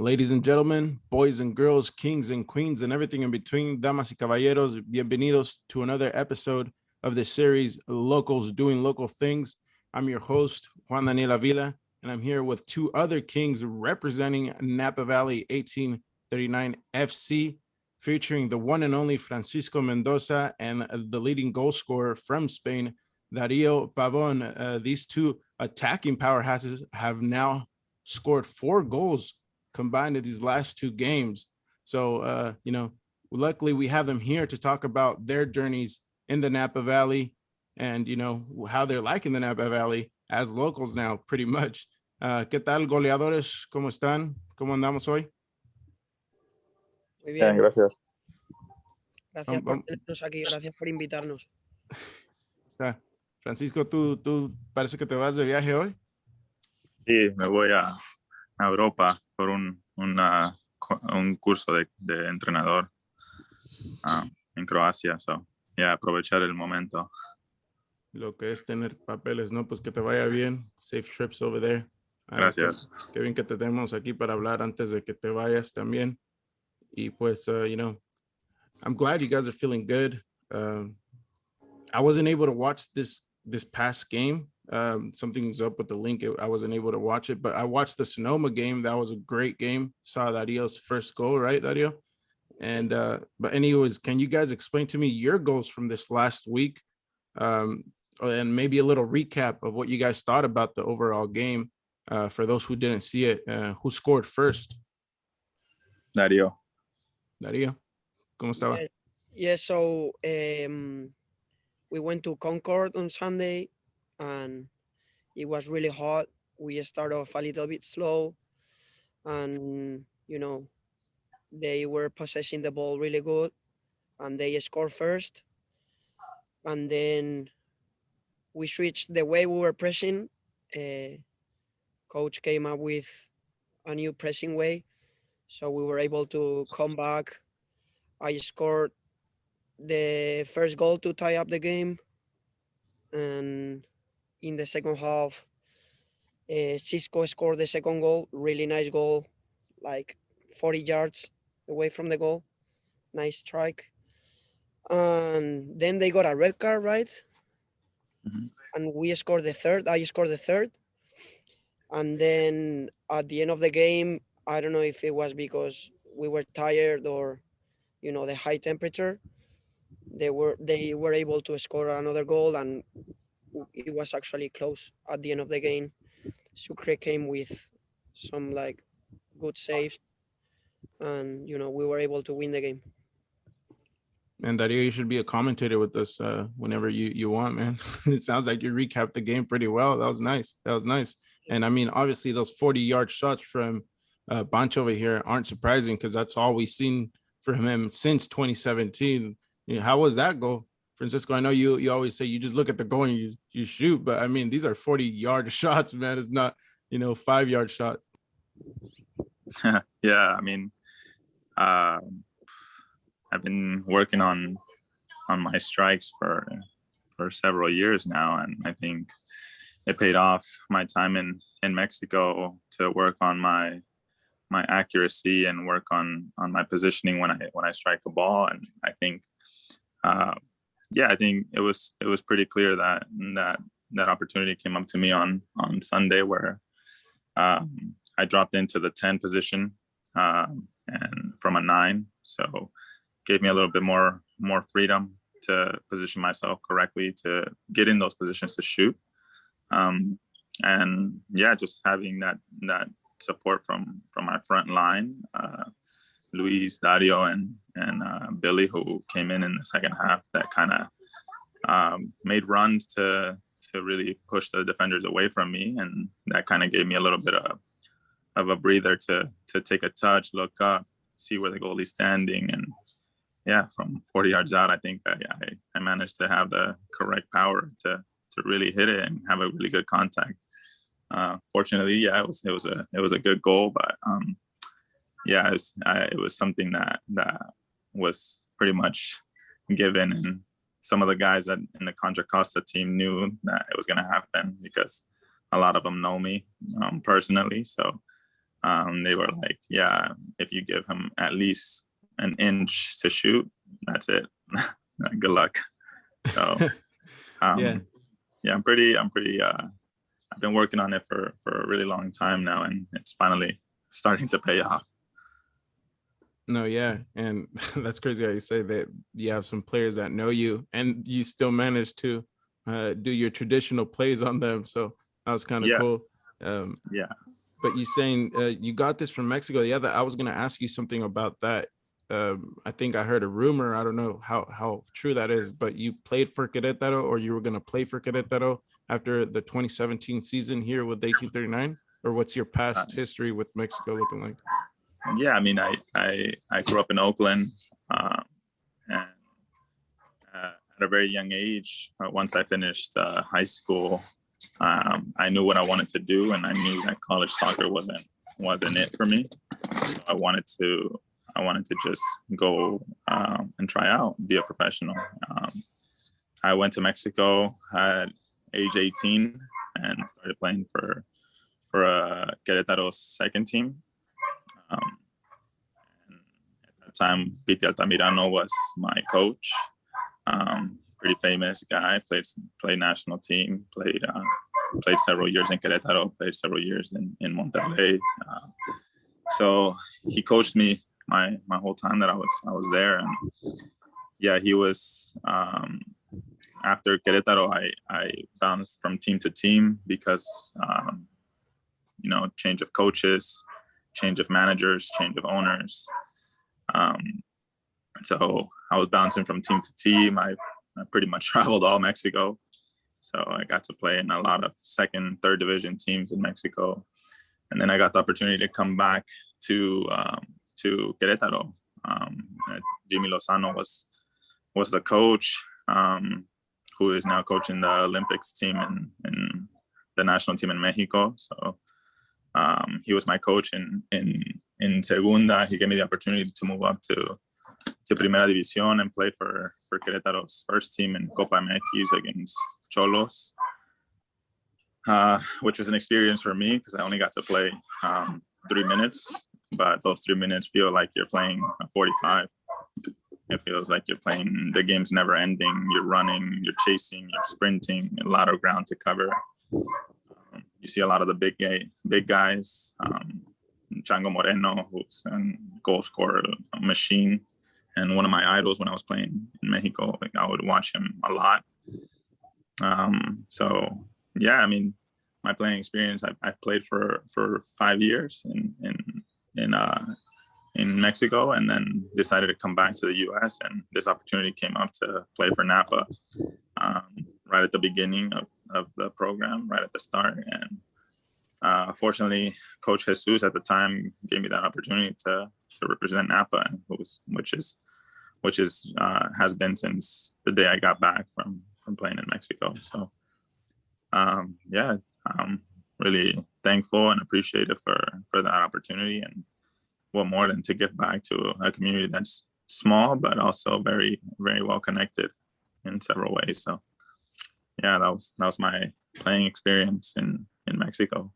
Ladies and gentlemen, boys and girls, kings and queens, and everything in between, damas y caballeros, bienvenidos to another episode of the series, Locals Doing Local Things. I'm your host, Juan Daniel Avila, and I'm here with two other kings representing Napa Valley 1839 FC, featuring the one and only Francisco Mendoza and the leading goal scorer from Spain, Dario Pavon. These two attacking powerhouses have now scored 4 goals combined in these last 2 games. So, luckily we have them here to talk about their journeys in the Napa Valley and, how they're liking the Napa Valley as locals now, pretty much. ¿Qué tal, goleadores? ¿Cómo están? ¿Cómo andamos hoy? Muy bien. Gracias. Gracias por tenernos aquí, gracias por invitarnos. Está. Francisco, ¿tú parece que te vas de viaje hoy? Sí, me voy a Europa por un curso de entrenador en Croacia. So, aprovechar el momento. Lo que es tener papeles, ¿no? Pues que te vaya bien. Safe trips over there. Gracias. Qué bien que te tenemos aquí para hablar antes de que te vayas también. Y pues, I'm glad you guys are feeling good. I wasn't able to watch this past game. Something's up with the link. I wasn't able to watch it, but I watched the Sonoma game. That was a great game. Saw Dario's first goal, right, Dario? And but anyways, can you guys explain to me your goals from this last week, and maybe a little recap of what you guys thought about the overall game for those who didn't see it? Who scored first? Dario, ¿cómo estaba? Yeah, so we went to Concord on Sunday and it was really hot. We started off a little bit slow and, they were possessing the ball really good and they scored first. And then we switched the way we were pressing. Coach came up with a new pressing way. So we were able to come back. I scored the first goal to tie up the game. And in the second half, Cisco scored the second goal. Really nice goal, like 40 yards away from the goal. Nice strike. And then they got a red card, right? Mm-hmm. And we scored the third. I scored the third. And then at the end of the game, I don't know if it was because we were tired or, the high temperature. They were able to score another goal, and it was actually close at the end of the game. Sucre came with some good saves, and we were able to win the game. And Dario, you should be a commentator with us whenever you want, man. It sounds like you recapped the game pretty well. That was nice. And I mean, obviously those 40-yard shots from Pancho over here aren't surprising because that's all we've seen from him since 2017. How was that goal, Francisco? I know you always say you just look at the goal and you shoot, but I mean, these are 40-yard shots, man. It's not, 5-yard shot. Yeah, I mean, I've been working on my strikes for several years now, and I think it paid off. My time in Mexico to work on my accuracy and work on my positioning when I strike a ball, and I think I think it was pretty clear that opportunity came up to me on Sunday where I dropped into the 10 position and from a 9, so gave me a little bit more freedom to position myself correctly to get in those positions to shoot. And just having that support from my front line, Luis, Dario, and Billy, who came in the second half, that kind of made runs to really push the defenders away from me, and that kind of gave me a little bit of a breather to take a touch, look up, see where the goalie's standing, and from 40 yards out, I think I managed to have the correct power to really hit it and have a really good contact. Fortunately, it was a good goal, but it was something that was pretty much given, and some of the guys in the Contra Costa team knew that it was going to happen because a lot of them know me personally. So They were like, yeah, if you give him at least an inch to shoot, that's it. Good luck. So Yeah. I'm pretty I've been working on it for a really long time now, and it's finally starting to pay off. No, yeah. And that's crazy how you say that you have some players that know you and you still manage to do your traditional plays on them. So that was kind of cool. Yeah. But you saying you got this from Mexico. Yeah, I was going to ask you something about that. I think I heard a rumor. I don't know how true that is, but you played for Querétaro, or you were going to play for Querétaro after the 2017 season here with 1839? Or what's your past history with Mexico looking like? Yeah, I mean, I grew up in Oakland, and at a very young age, once I finished high school, I knew what I wanted to do, and I knew that college soccer wasn't it for me. So I wanted to just go and try out, be a professional. I went to Mexico at age 18 and started playing for Querétaro's second team. And at that time, Pete Altamirano was my coach. Pretty famous guy. Played national team. Played several years in Querétaro. Played several years in Monterrey. So he coached me my whole time that I was there. And yeah, he was. After Querétaro, I bounced from team to team because change of coaches, change of managers, change of owners. So I was bouncing from team to team. I pretty much traveled all Mexico. So I got to play in a lot of second, third division teams in Mexico. And then I got the opportunity to come back to Querétaro. Jimmy Lozano was the coach, who is now coaching the Olympics team in the national team in Mexico. So he was my coach in Segunda. He gave me the opportunity to move up to Primera División and play for Querétaro's first team in Copa MX against Xolos, which was an experience for me because I only got to play 3 minutes, but those 3 minutes feel like you're playing 45. It feels like you're playing, the game's never ending. You're running, you're chasing, you're sprinting, a lot of ground to cover. You see a lot of the big guys. Chango Moreno, who's a goal scorer machine, and one of my idols when I was playing in Mexico. Like, I would watch him a lot. So yeah, I mean, my playing experience, I played for 5 years in Mexico, and then decided to come back to the U.S. And this opportunity came up to play for Napa right at the beginning of the program, right at the start. And fortunately, Coach Jesus at the time gave me that opportunity to represent Napa, which has been since the day I got back from playing in Mexico. So yeah, I'm really thankful and appreciative for that opportunity, and what more than to give back to a community that's small but also very, very well connected in several ways. So yeah, that was my playing experience in Mexico.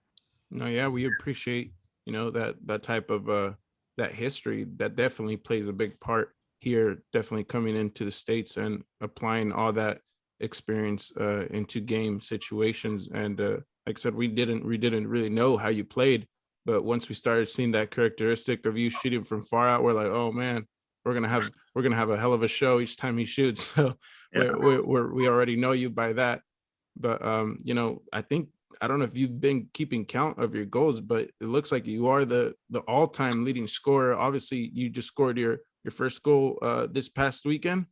No, yeah, we appreciate that type of that history. That definitely plays a big part here, definitely coming into the States and applying all that experience into game situations. And like I said, we didn't really know how you played, but once we started seeing that characteristic of you shooting from far out, we're like, oh man, we're gonna have a hell of a show each time he shoots. So yeah. we already know you by that. But I don't know if you've been keeping count of your goals, but it looks like you are the all-time leading scorer. Obviously, you just scored your first goal this past weekend.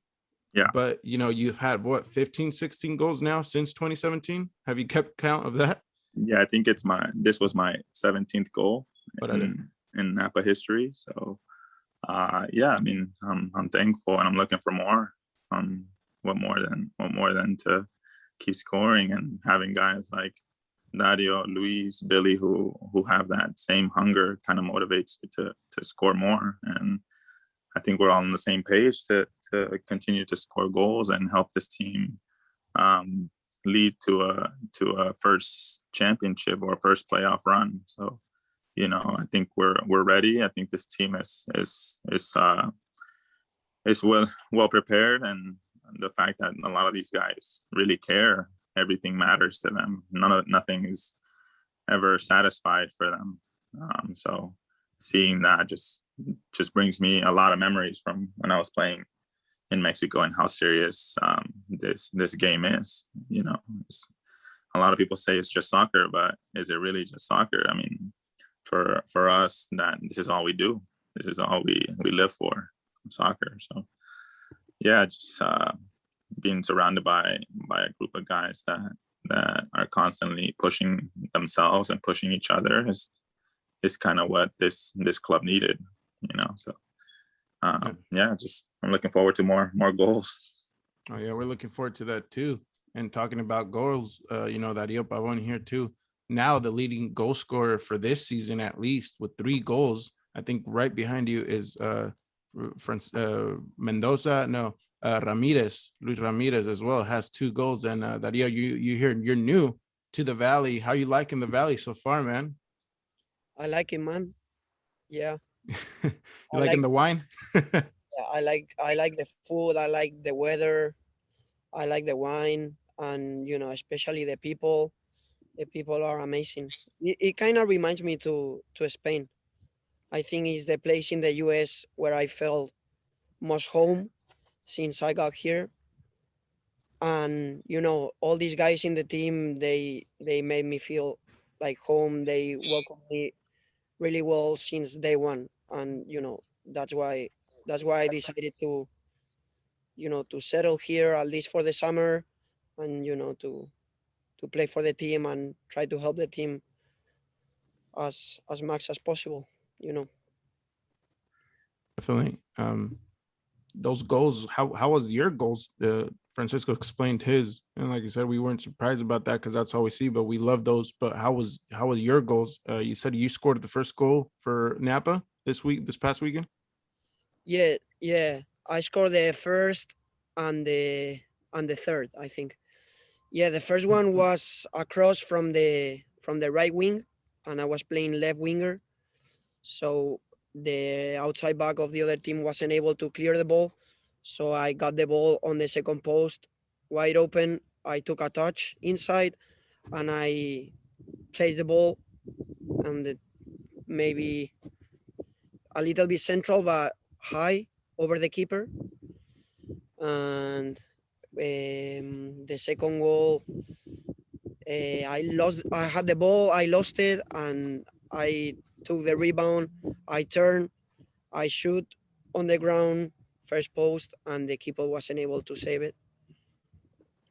Yeah. But you've had 15, 16 goals now since 2017. Have you kept count of that? Yeah, I think this was my 17th goal in Napa history. So yeah, I mean, I'm thankful, and I'm looking for more. What more than to keep scoring, and having guys like Dario, Luis, Billy, who have that same hunger, kind of motivates you to score more. And I think we're all on the same page to continue to score goals and help this team lead to a first championship or first playoff run. So I think we're ready. I think this team is well prepared, and the fact that a lot of these guys really care, everything matters to them. Nothing is ever satisfied for them. So seeing that just brings me a lot of memories from when I was playing in Mexico and how serious this game is. A lot of people say it's just soccer, but is it really just soccer? I mean, for us, that this is all we do. This is all we live for, soccer. So yeah, just being surrounded by a group of guys that are constantly pushing themselves and pushing each other is kind of what this club needed. So yeah, just I'm looking forward to more goals. Oh yeah, we're looking forward to that too. And talking about goals, Dario Pavon here too. Now the leading goal scorer for this season, at least with 3 goals. I think right behind you is Mendoza. No, Luis Ramirez as well has 2 goals. And Dario, you're new to the Valley. How you liking the Valley so far, man? I like it, man. Yeah. You I liking like the wine? I like the food, I like the weather, I like the wine, and especially the people. The people are amazing. It kind of reminds me to Spain. I think it's the place in the US where I felt most home since I got here. And all these guys in the team, they made me feel like home. They welcomed me really well since day one. And that's why I decided to settle here at least for the summer, and to play for the team and try to help the team as much as possible. Definitely. Those goals, how was your goals? Francisco explained his, and like I said, we weren't surprised about that because that's all we see, but we love those. But how was your goals? You said you scored the first goal for Napa this past weekend. Yeah, I scored the first and the third, I think. Yeah, the first one was a cross from the right wing, and I was playing left winger, so the outside back of the other team wasn't able to clear the ball. So I got the ball on the second post, wide open. I took a touch inside, and I placed the ball, and maybe a little bit central, but high over the keeper. And the second goal, I had the ball, I lost it, and I took the rebound. I turned, I shoot on the ground, first post, and the keeper wasn't able to save it.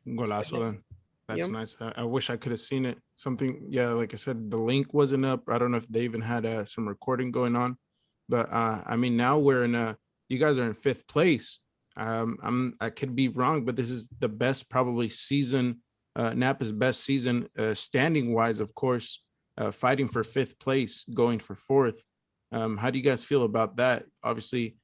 Golazo then. That's Yeah. nice. I wish I could have seen it. Something, yeah, like I said, the link wasn't up. I don't know if they even had some recording going on, but I mean, now we're in you guys are in 5th place. I could be wrong, but this is the best probably season, Napa's best season, standing wise, of course, fighting for 5th place, going for 4th. How do you guys feel about that? Obviously,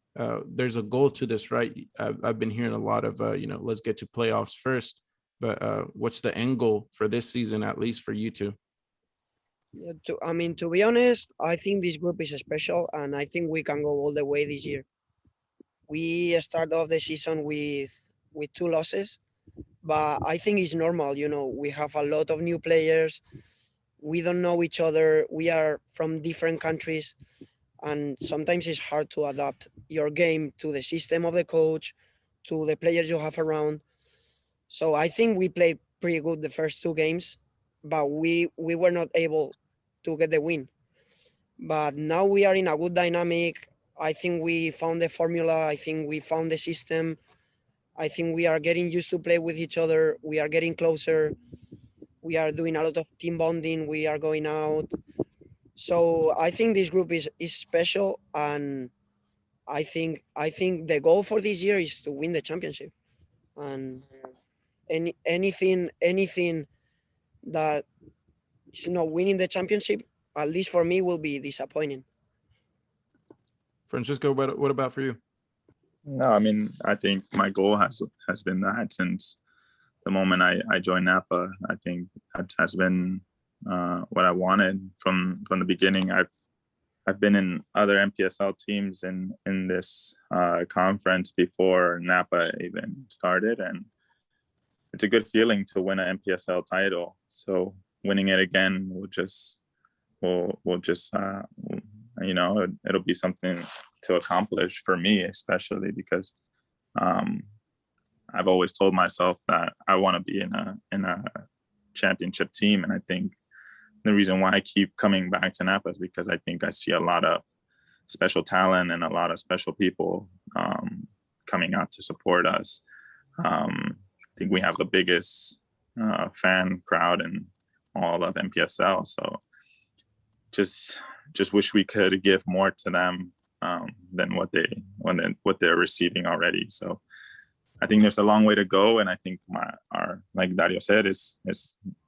there's a goal to this, right? I've been hearing a lot of, let's get to playoffs first. But what's the end goal for this season, at least for you two? Yeah, to be honest, I think this group is special, and I think we can go all the way this year. We start off the season with 2 losses, but I think it's normal. We have a lot of new players. We don't know each other. We are from different countries, and sometimes it's hard to adapt your game to the system of the coach, to the players you have around. So I think we played pretty good the first 2 games, but we were not able to get the win. But now we are in a good dynamic. I think we found the formula. I think we found the system. I think we are getting used to play with each other. We are getting closer. We are doing a lot of team bonding. We are going out. So I think this group is special, and I think the goal for this year is to win the championship. And anything that is not winning the championship, at least for me, will be disappointing. Francisco, what about for you? No, I mean, I think my goal has been that since the moment I joined Napa. I think that has been what I wanted from the beginning. I've been in other NPSL teams in this conference before Napa even started, and it's a good feeling to win an NPSL title. So winning it again will just it'll be something to accomplish for me, especially because I've always told myself that I want to be in a championship team, and I think the reason why I keep coming back to Napa is because I think I see a lot of special talent and a lot of special people coming out to support us. I think we have the biggest fan crowd in all of NPSL. So just wish we could give more to them than what they're receiving already. So I think there's a long way to go, and I think our like Dario said, is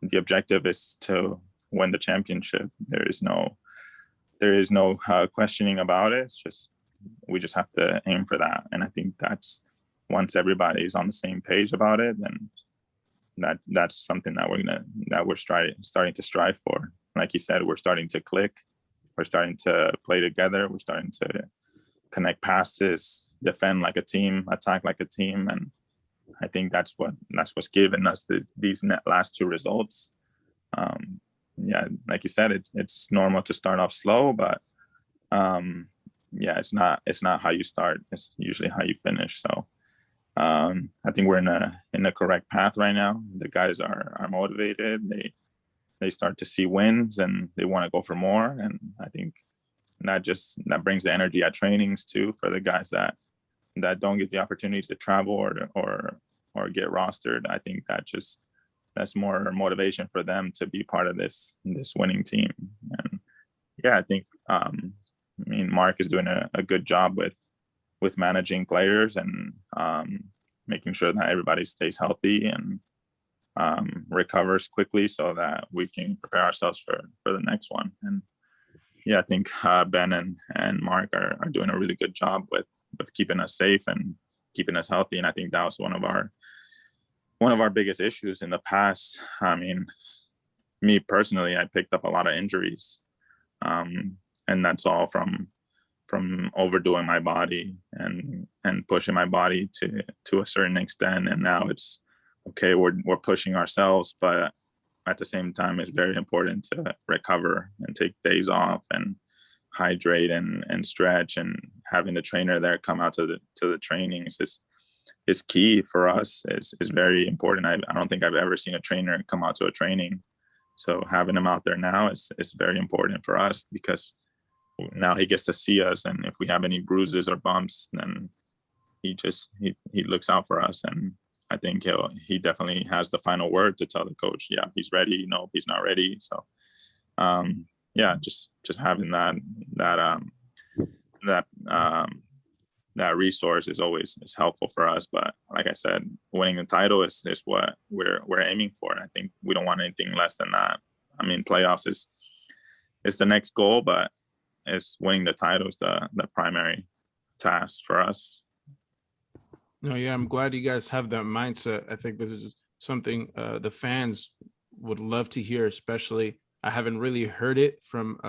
the objective is to win the championship. There is no questioning about it. It's just we just have to aim for that, and I think that's once everybody's on the same page about it, then that's something that we're starting to strive for. Like you said, we're starting to click. We're starting to play together. We're starting to connect passes, defend like a team, attack like a team, and I think that's what's given us these last two results. Yeah, like you said, it's normal to start off slow, but yeah, it's not how you start. It's usually how you finish. So I think we're in a correct path right now. The guys are motivated. They start to see wins and they want to go for more. And I think that brings the energy at trainings too for the guys that don't get the opportunity to travel or get rostered. I think that's more motivation for them to be part of this winning team. And yeah, I think Mark is doing a good job with managing players and making sure that everybody stays healthy and recovers quickly so that we can prepare ourselves for the next one. And yeah, I think Ben and Mark are doing a really good job with keeping us safe and keeping us healthy. And I think that was one of our biggest issues in the past. I mean, me personally, I picked up a lot of injuries, and that's all from overdoing my body and pushing my body to a certain extent. And now it's okay, we're pushing ourselves, but at the same time, it's very important to recover and take days off and hydrate and stretch, and having the trainer there come out to the trainings is key for us. Is very important. I don't think I've ever seen a trainer come out to a training, so having him out there now is very important for us, because now he gets to see us, and if we have any bruises or bumps, then he looks out for us. And I think he definitely has the final word to tell the coach, yeah, he's ready, no, he's not ready. So yeah, just having that resource is helpful for us. But like I said, winning the title is what we're aiming for. And I think we don't want anything less than that. I mean, playoffs is the next goal, but it's winning the title is the primary task for us. No, yeah, I'm glad you guys have that mindset. I think this is something the fans would love to hear, especially. I haven't really heard it from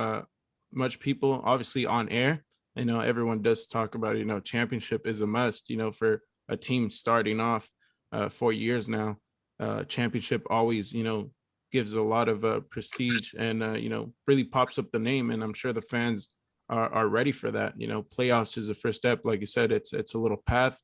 much people, obviously on air. I know everyone does talk about, championship is a must, for a team starting off 4 years now. Championship always, gives a lot of prestige and, really pops up the name. And I'm sure the fans are ready for that. Playoffs is the first step. Like you said, it's a little path,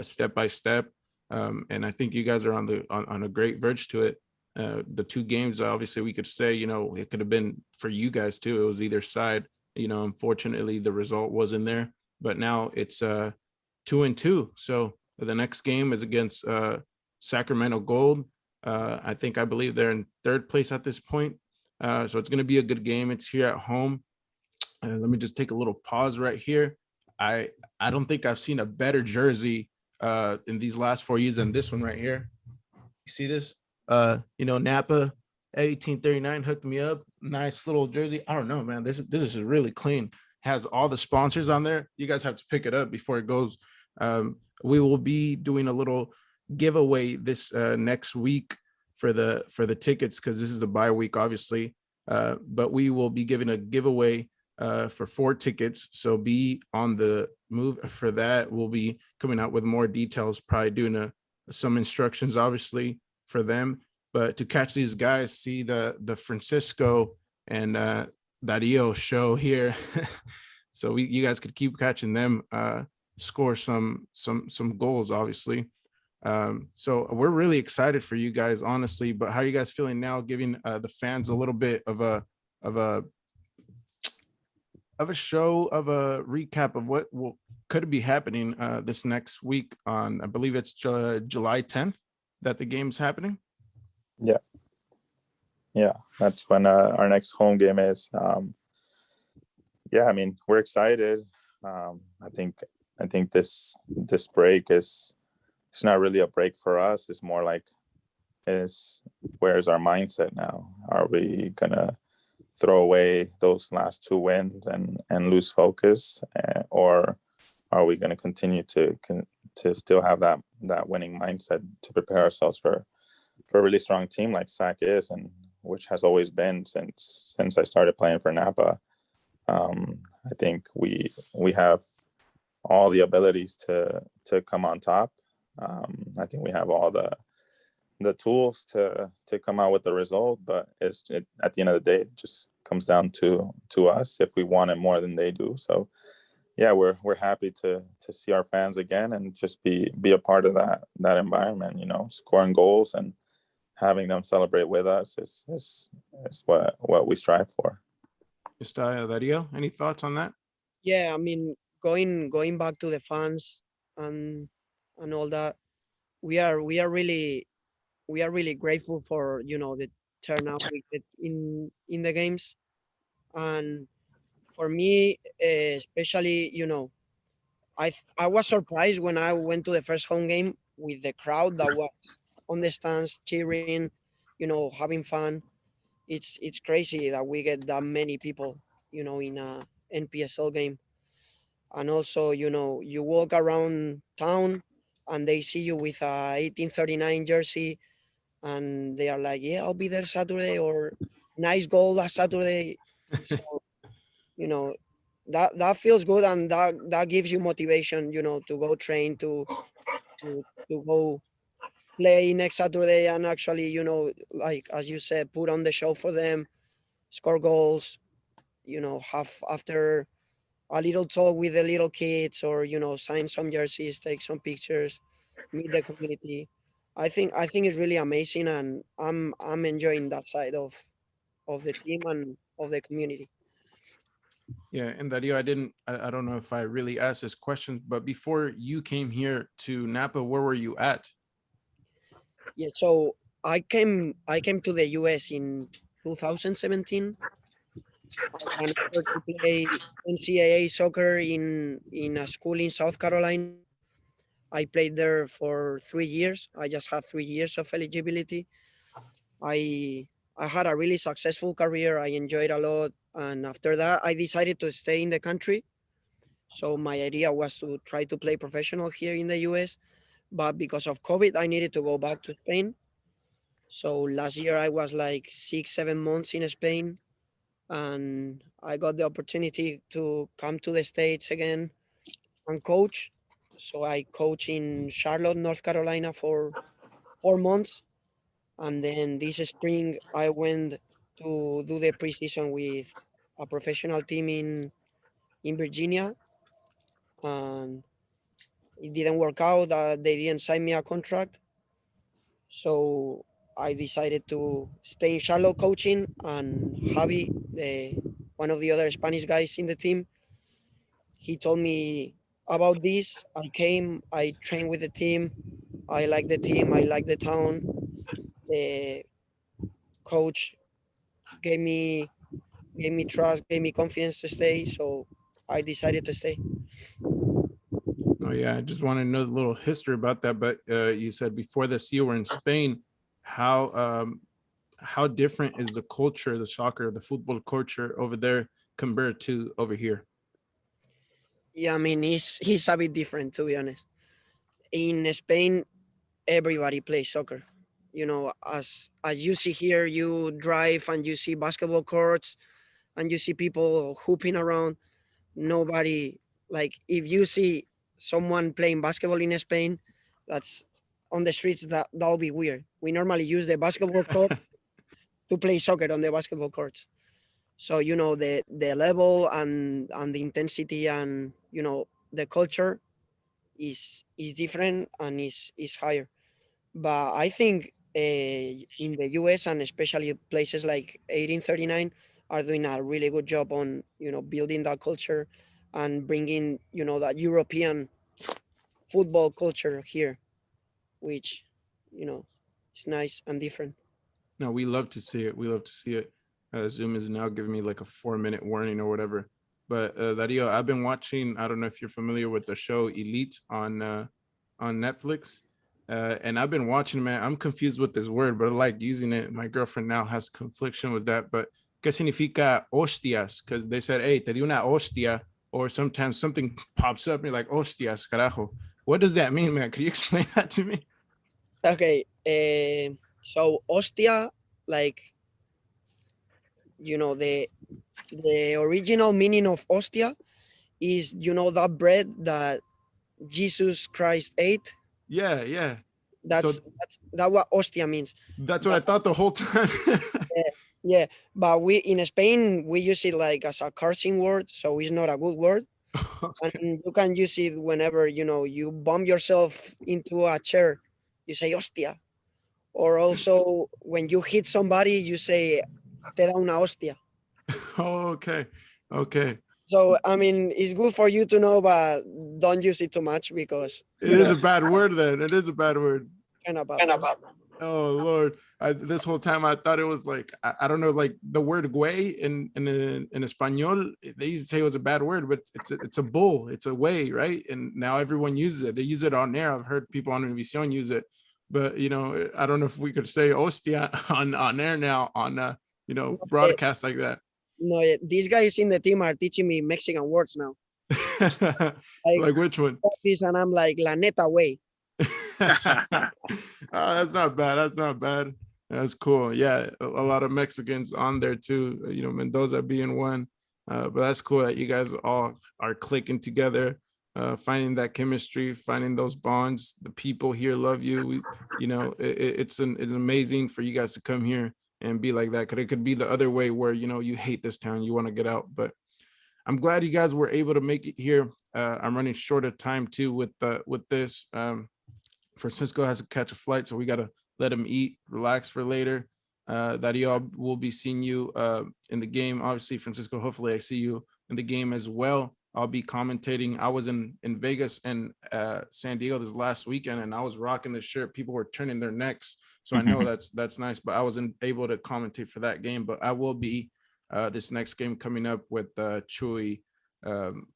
step by step. And I think you guys are on a great verge to it. The two games, obviously, we could say, it could have been for you guys too. It was either side. Unfortunately, the result wasn't there. But now it's 2-2. So the next game is against Sacramento Gold. I believe they're in third place at this point. So it's going to be a good game. It's here at home. And let me just take a little pause right here. I don't think I've seen a better jersey in these last 4 years than this one right here. You see this? Napa 1839 hooked me up. Nice little jersey. I don't know, man. This is really clean. Has all the sponsors on there. You guys have to pick it up before it goes. We will be doing a little giveaway this next week for the tickets, because this is the bye week, obviously. But we will be giving a giveaway for 4 tickets. So be on the move for that. We'll be coming out with more details, probably doing some instructions, obviously, for them. But to catch these guys, see the Francisco and Dario show here. So you guys could keep catching them, score some goals, obviously. So we're really excited for you guys, honestly. But how are you guys feeling now, giving the fans a little bit of a show, of a recap of what could be happening this next week on, I believe it's July 10th that the game's happening? Yeah, that's when our next home game is. Yeah, I mean, we're excited. I think this break is, it's not really a break for us. It's more like, where's our mindset now? Are we gonna throw away those last 2 wins and lose focus, or are we gonna continue to still have that winning mindset to prepare ourselves for a really strong team like SAC is, and which has always been since I started playing for Napa. I think we have all the abilities to come on top. I think we have all the tools to come out with the result, but at the end of the day, it just comes down to us if we want it more than they do. So yeah, we're happy to see our fans again and just be a part of that environment, scoring goals and having them celebrate with us is what we strive for. Dario, any thoughts on that? Yeah, I mean, going back to the fans and all that, we are really grateful for the turnout we get in the games. And for me, especially, I was surprised when I went to the first home game with the crowd that was on the stands cheering, having fun. It's crazy that we get that many people, in a NPSL game. And also, you walk around town and they see you with a 1839 jersey, and they are like, yeah, I'll be there Saturday, or nice goal last Saturday. So, you know, that feels good, and that gives you motivation, to go train, to go play next Saturday, and actually, like as you said, put on the show for them, score goals, have after a little talk with the little kids, or sign some jerseys, take some pictures, meet the community. I think it's really amazing, and I'm enjoying that side of the team and of the community. Yeah, and Dario, I don't know if I really asked this question, but before you came here to Napa, where were you at? Yeah, so I came to the US in 2017. I got an offer to play NCAA soccer in a school in South Carolina. I played there for 3 years. I just had 3 years of eligibility. I I had a really successful career. I enjoyed a lot, and after that, I decided to stay in the country. So my idea was to try to play professional here in the US, but because of COVID, I needed to go back to Spain. So last year I was like 6, 7 months in Spain, and I got the opportunity to come to the States again and coach. So I coach in Charlotte, North Carolina for 4 months. And then this spring I went to do the preseason with a professional team in Virginia, and it didn't work out. They didn't sign me a contract, so I decided to stay in Charlotte coaching. And Javi, the one of the other Spanish guys in the team, he told me about this. I came, I trained with the team. I like the team. I like the town. The coach gave me trust, gave me confidence to stay. So I decided to stay. Oh yeah, I just want to know a little history about that. But you said before this you were in Spain. How different is the culture, the soccer, the football culture over there compared to over here? Yeah, I mean, he's a bit different, to be honest. In Spain, everybody plays soccer. As you see here, you drive and you see basketball courts and you see people hooping around. Nobody, like, if you see someone playing basketball in Spain, that's on the streets, that'll be weird. We normally use the basketball court to play soccer on the basketball courts. So the level and the intensity and the culture is different and is higher. But I think in the US and especially places like 1839 are doing a really good job on building that culture and bringing that European football culture here, which you know is nice and different. No, we love to see it. We love to see it. Zoom is now giving me like a 4-minute warning or whatever. But Dario, I've been watching. I don't know if you're familiar with the show Elite on Netflix, and I've been watching. Man, I'm confused with this word, but I like using it. My girlfriend now has confliction with that. But ¿qué significa hostias? Because they said, "Hey, te di una hostia," or sometimes something pops up and you're like, "Hostias, carajo." What does that mean, man? Could you explain that to me? Okay, so hostia, like the original meaning of hostia is that bread that Jesus Christ ate. Yeah, yeah. That's that what hostia means. That's what I thought the whole time. Yeah, but we in Spain we use it like as a cursing word, so it's not a good word. Okay. And you can use it whenever you bump yourself into a chair, you say hostia. Or also when you hit somebody, you say te da una hostia. Oh, okay. Okay. So I mean, it's good for you to know, but don't use it too much because It is a bad word then. It is a bad word. kind of bad. Oh Lord. This whole time I thought it was like I don't know, like the word güey in Espanol, they used to say it was a bad word, but it's a bull, it's a way, right? And now everyone uses it. They use it on air. I've heard people on Univision use it, but I don't know if we could say hostia on air now on broadcast like that. No, these guys in the team are teaching me Mexican words now. Like Like which one? this, and I'm like la neta way. That's not bad. That's not bad. That's cool. Yeah, a lot of Mexicans on there too. Mendoza being one. But that's cool that you guys all are clicking together, finding that chemistry, finding those bonds. The people here love you. It's amazing for you guys to come here and be like that. Cause it could be the other way where you hate this town, you want to get out. But I'm glad you guys were able to make it here. I'm running short of time too with this. Francisco has to catch a flight, so we got to let him eat, relax for later. Dario, will be seeing you in the game. Obviously, Francisco, hopefully I see you in the game as well. I'll be commentating. I was in Vegas and San Diego this last weekend, and I was rocking the shirt. People were turning their necks, so I know that's nice, but I wasn't able to commentate for that game. But I will be this next game coming up with Chuy,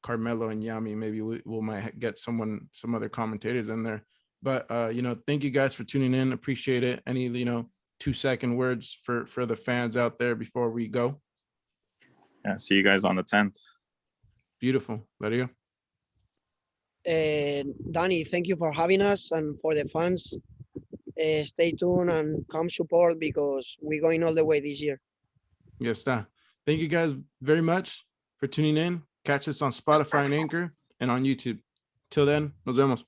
Carmelo, and Yami. Maybe we might get some other commentators in there. But thank you guys for tuning in. Appreciate it. Any 2-second words for the fans out there before we go? Yeah, see you guys on the 10th. Beautiful. There you go. Danny, thank you for having us, and for the fans, stay tuned and come support because we're going all the way this year. Yes, sir. Thank you guys very much for tuning in. Catch us on Spotify and Anchor and on YouTube. Till then, nos vemos.